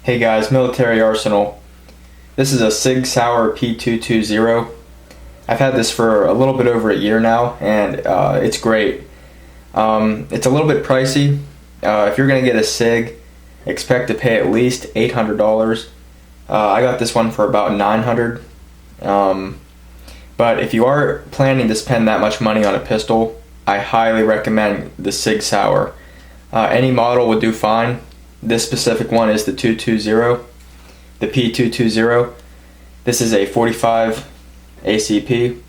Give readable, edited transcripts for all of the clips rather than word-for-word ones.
Hey guys, Military Arsenal. This is a Sig Sauer P220. I've had this for a little bit over a year now, and it's great. It's a little bit pricey. If you're going to get a Sig, expect to pay at least $800. I got this one for about $900. But if you are planning to spend that much money on a pistol, I highly recommend the Sig Sauer. Any model would do fine. This specific one is the 220, the P220. This is a 45 ACP.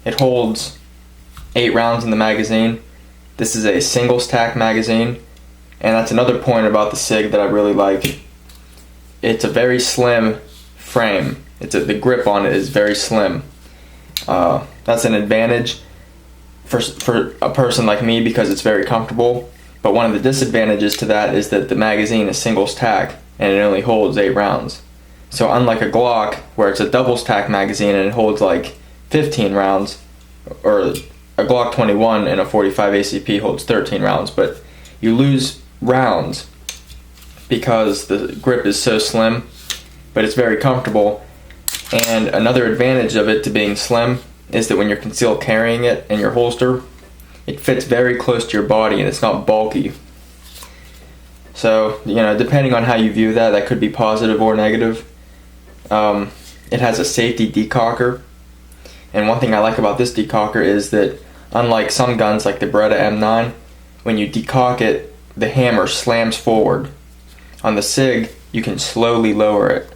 It holds 8 rounds in the magazine. This is a single stack magazine, and that's another point about the Sig that I really like. It's a very slim frame. The grip on it is very slim. That's an advantage for a person like me because it's very comfortable. But one of the disadvantages to that is that the magazine is single stack and it only holds 8 rounds. So unlike a Glock where it's a double stack magazine and it holds like 15 rounds, or a Glock 21 and a 45 ACP holds 13 rounds, but you lose rounds because the grip is so slim, but it's very comfortable. And another advantage of it to being slim is that when you're concealed carrying it in your holster, it fits very close to your body and it's not bulky. So, depending on how you view that, that could be positive or negative. It has a safety decocker, and one thing I like about this decocker is that unlike some guns like the Beretta M9, when you decock it, the hammer slams forward. On the Sig, you can slowly lower it.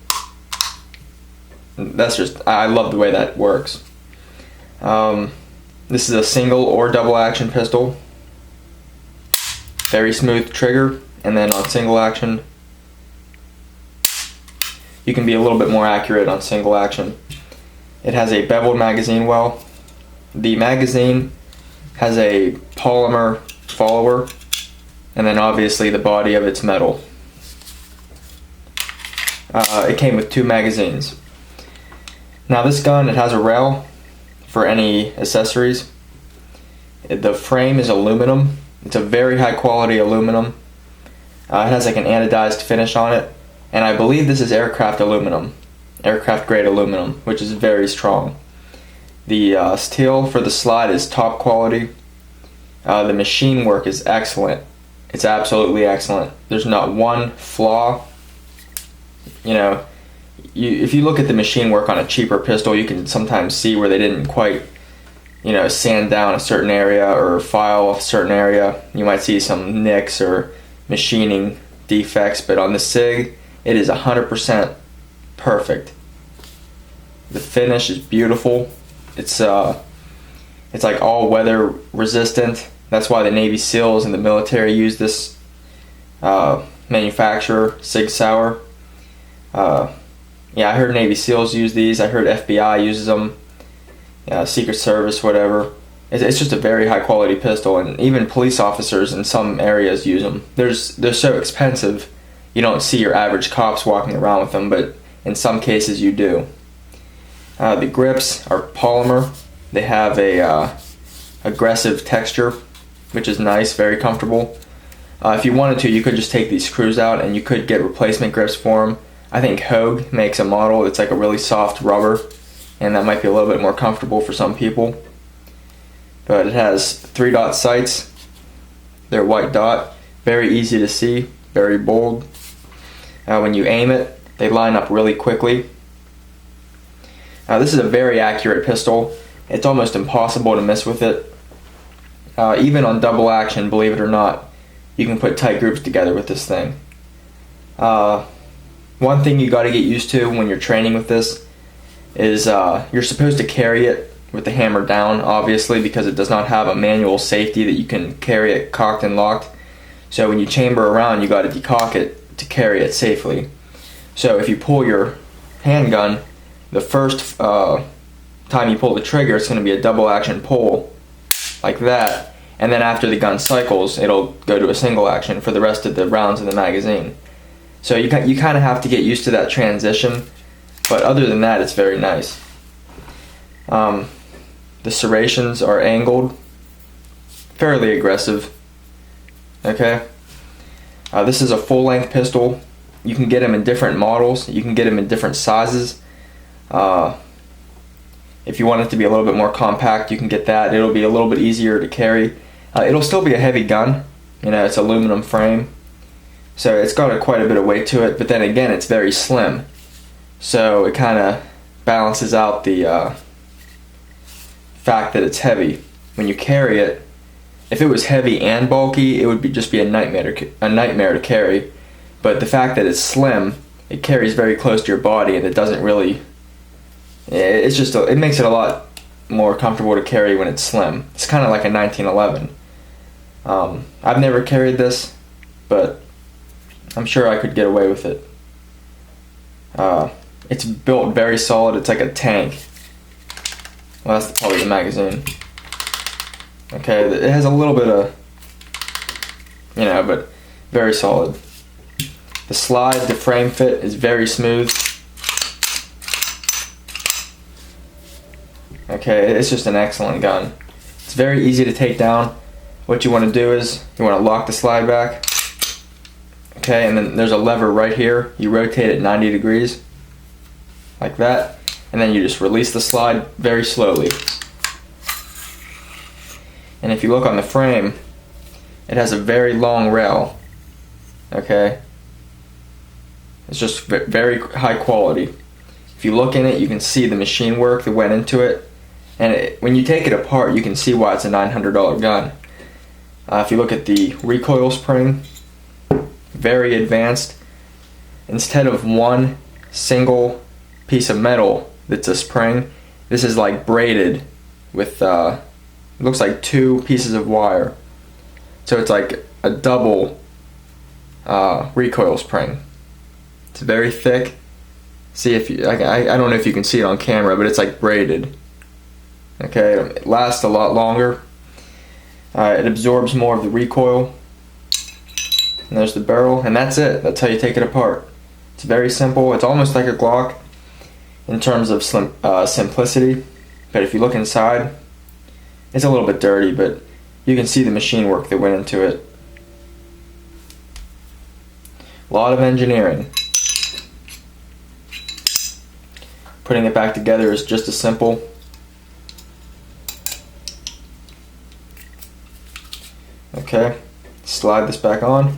I love the way that works. This is a single or double action pistol. Very smooth trigger, and then on single action, you can be a little bit more accurate on single action. It has a beveled magazine well. The magazine has a polymer follower, and then obviously the body of it's metal. It came with 2 magazines. Now this gun, it has a rail for any accessories. The frame is aluminum. It's a very high quality aluminum. It has like an anodized finish on it, and I believe this is aircraft aluminum, aircraft grade aluminum, which is very strong. The steel for the slide is top quality. The machine work is excellent. It's absolutely excellent. There's not one flaw. If you look at the machine work on a cheaper pistol, you can sometimes see where they didn't quite, sand down a certain area or file a certain area. You might see some nicks or machining defects, but on the Sig, it is 100% perfect. The finish is beautiful. It's like all weather resistant. That's why the Navy SEALs and the military use this manufacturer, Sig Sauer. I heard Navy SEALs use these. I heard FBI uses them. Secret Service, whatever. It's just a very high quality pistol, and even police officers in some areas use them. They're so expensive, you don't see your average cops walking around with them, but in some cases you do. The grips are polymer. They have a aggressive texture, which is nice, very comfortable. If you wanted to, you could just take these screws out and you could get replacement grips for them. I think Hogue makes a model that's like a really soft rubber, and that might be a little bit more comfortable for some people. But it has 3-dot sights. They're white dot, very easy to see, very bold. When you aim it, they line up really quickly. This is a very accurate pistol. It's almost impossible to miss with it. Even on double action, believe it or not, you can put tight groups together with this thing. One thing you got to get used to when you're training with this is you're supposed to carry it with the hammer down, obviously, because it does not have a manual safety that you can carry it cocked and locked. So when you chamber around, you got to decock it to carry it safely. So if you pull your handgun, the first time you pull the trigger, it's going to be a double action pull like that, and then after the gun cycles, it'll go to a single action for the rest of the rounds in the magazine. So you kind of have to get used to that transition, but other than that, it's very nice. The serrations are angled, fairly aggressive. Okay. This is a full-length pistol. You can get them in different models. You can get them in different sizes. If you want it to be a little bit more compact, you can get that. It'll be a little bit easier to carry. It'll still be a heavy gun. You know, it's aluminum frame, so it's got quite a bit of weight to it. But then again, it's very slim, so it kind of balances out the fact that it's heavy. When you carry it, if it was heavy and bulky, it would just be a nightmare to carry. But the fact that it's slim, it carries very close to your body, and it doesn't really. It makes it a lot more comfortable to carry when it's slim. It's kind of like a 1911. I've never carried this, but I'm sure I could get away with it. It's built very solid. It's like a tank. Well, that's probably the magazine. Okay, it has a little bit of, but very solid. The slide, the frame fit is very smooth. Okay, it's just an excellent gun. It's very easy to take down. What you want to do is you want to lock the slide back. Okay, and then there's a lever right here. You rotate it 90 degrees like that, and then you just release the slide very slowly. And if you look on the frame, it has a very long rail. Okay, it's just very high quality. If you look in it, you can see the machine work that went into it. And when you take it apart, you can see why it's a $900 gun. If you look at the recoil spring, very advanced. Instead of one single piece of metal that's a spring, this is like braided with, it looks like 2 pieces of wire. So it's like a double recoil spring. It's very thick. See if you, I don't know if you can see it on camera, but it's like braided. Okay, it lasts a lot longer. It absorbs more of the recoil. And there's the barrel, and that's it. That's how you take it apart. It's very simple. It's almost like a Glock in terms of simplicity. But if you look inside, it's a little bit dirty, but you can see the machine work that went into it. A lot of engineering. Putting it back together is just as simple. Okay, slide this back on.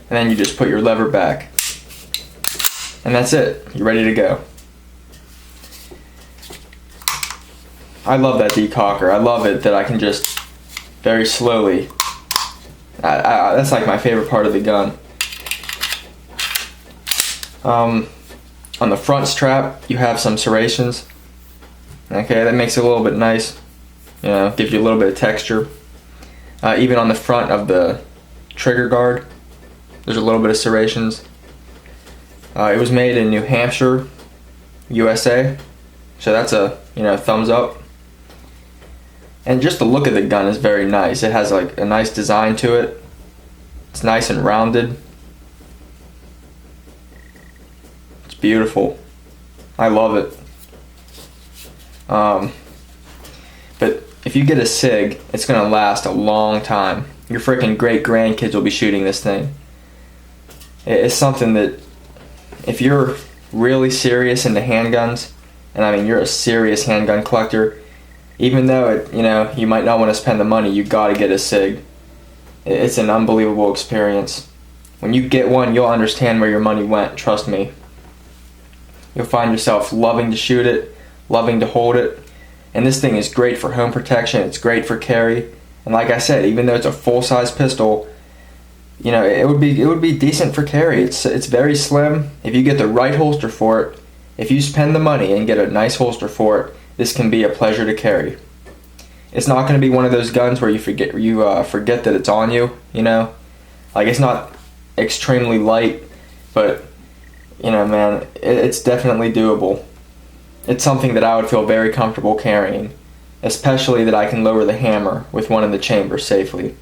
And then you just put your lever back. And that's it. You're ready to go. I love that decocker. I love it that I can just very slowly. That's like my favorite part of the gun. On the front strap, you have some serrations. Okay, that makes it a little bit nice. Gives you a little bit of texture. Even on the front of the trigger guard, there's a little bit of serrations. It was made in New Hampshire, USA. So that's a thumbs up. And just the look of the gun is very nice. It has like a nice design to it. It's nice and rounded. It's beautiful. I love it. But if you get a Sig, it's gonna last a long time. Your freaking great grandkids will be shooting this thing. It's something that, if you're really serious into handguns, and I mean you're a serious handgun collector, even though you might not want to spend the money, you gotta get a Sig. It's an unbelievable experience. When you get one, you'll understand where your money went, trust me. You'll find yourself loving to shoot it, loving to hold it, and this thing is great for home protection, it's great for carry, and like I said, even though it's a full-size pistol, it would be decent for carry. It's very slim. If you get the right holster for it, if you spend the money and get a nice holster for it, this can be a pleasure to carry. It's not going to be one of those guns where you forget that it's on you. Like it's not extremely light, but man, it's definitely doable. It's something that I would feel very comfortable carrying, especially that I can lower the hammer with one in the chamber safely.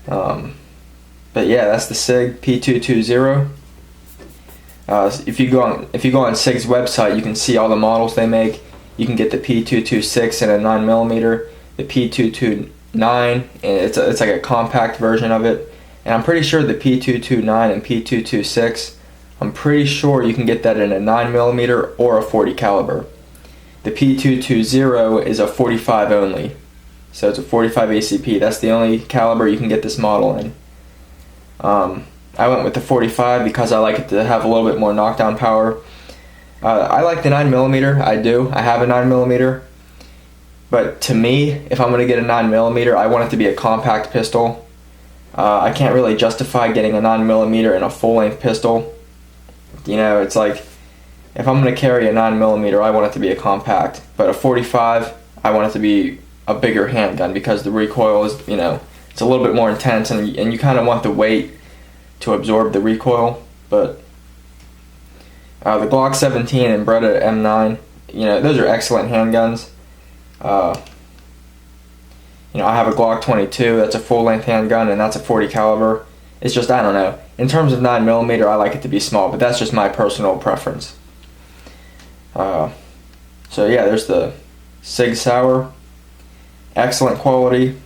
But yeah, that's the Sig P220. If you go on Sig's website, you can see all the models they make. You can get the P226 in a 9mm, the P229, and it's like a compact version of it. And I'm pretty sure the P229 and P226, I'm pretty sure you can get that in a 9mm or a 40 caliber. The P220 is a 45 only, so it's a 45 ACP. That's the only caliber you can get this model in. I went with the 45 because I like it to have a little bit more knockdown power. I like the 9mm, I do. I have a 9mm. But to me, if I'm going to get a 9mm, I want it to be a compact pistol. I can't really justify getting a 9mm in a full-length pistol. You know, it's like, if I'm going to carry a 9mm, I want it to be a compact. But a 45, I want it to be a bigger handgun because the recoil is, you know, it's a little bit more intense, and you kind of want the weight to absorb the recoil. But the Glock 17 and Beretta M9, you know, those are excellent handguns. You know, I have a Glock 22, that's a full-length handgun, and that's a 40 caliber. It's just, I don't know. In terms of 9mm, I like it to be small, but that's just my personal preference. So yeah, there's the Sig Sauer. Excellent quality.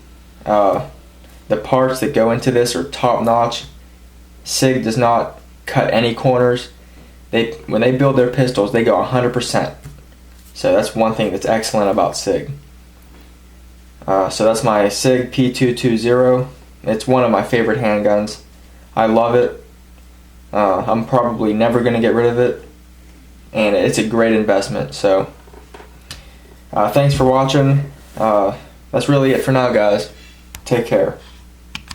The parts that go into this are top-notch. Sig does not cut any corners. When they build their pistols, they go 100%. So that's one thing that's excellent about Sig. So that's my Sig P220. It's one of my favorite handguns. I love it. I'm probably never going to get rid of it. And it's a great investment. So thanks for watching. That's really it for now, guys. Take care.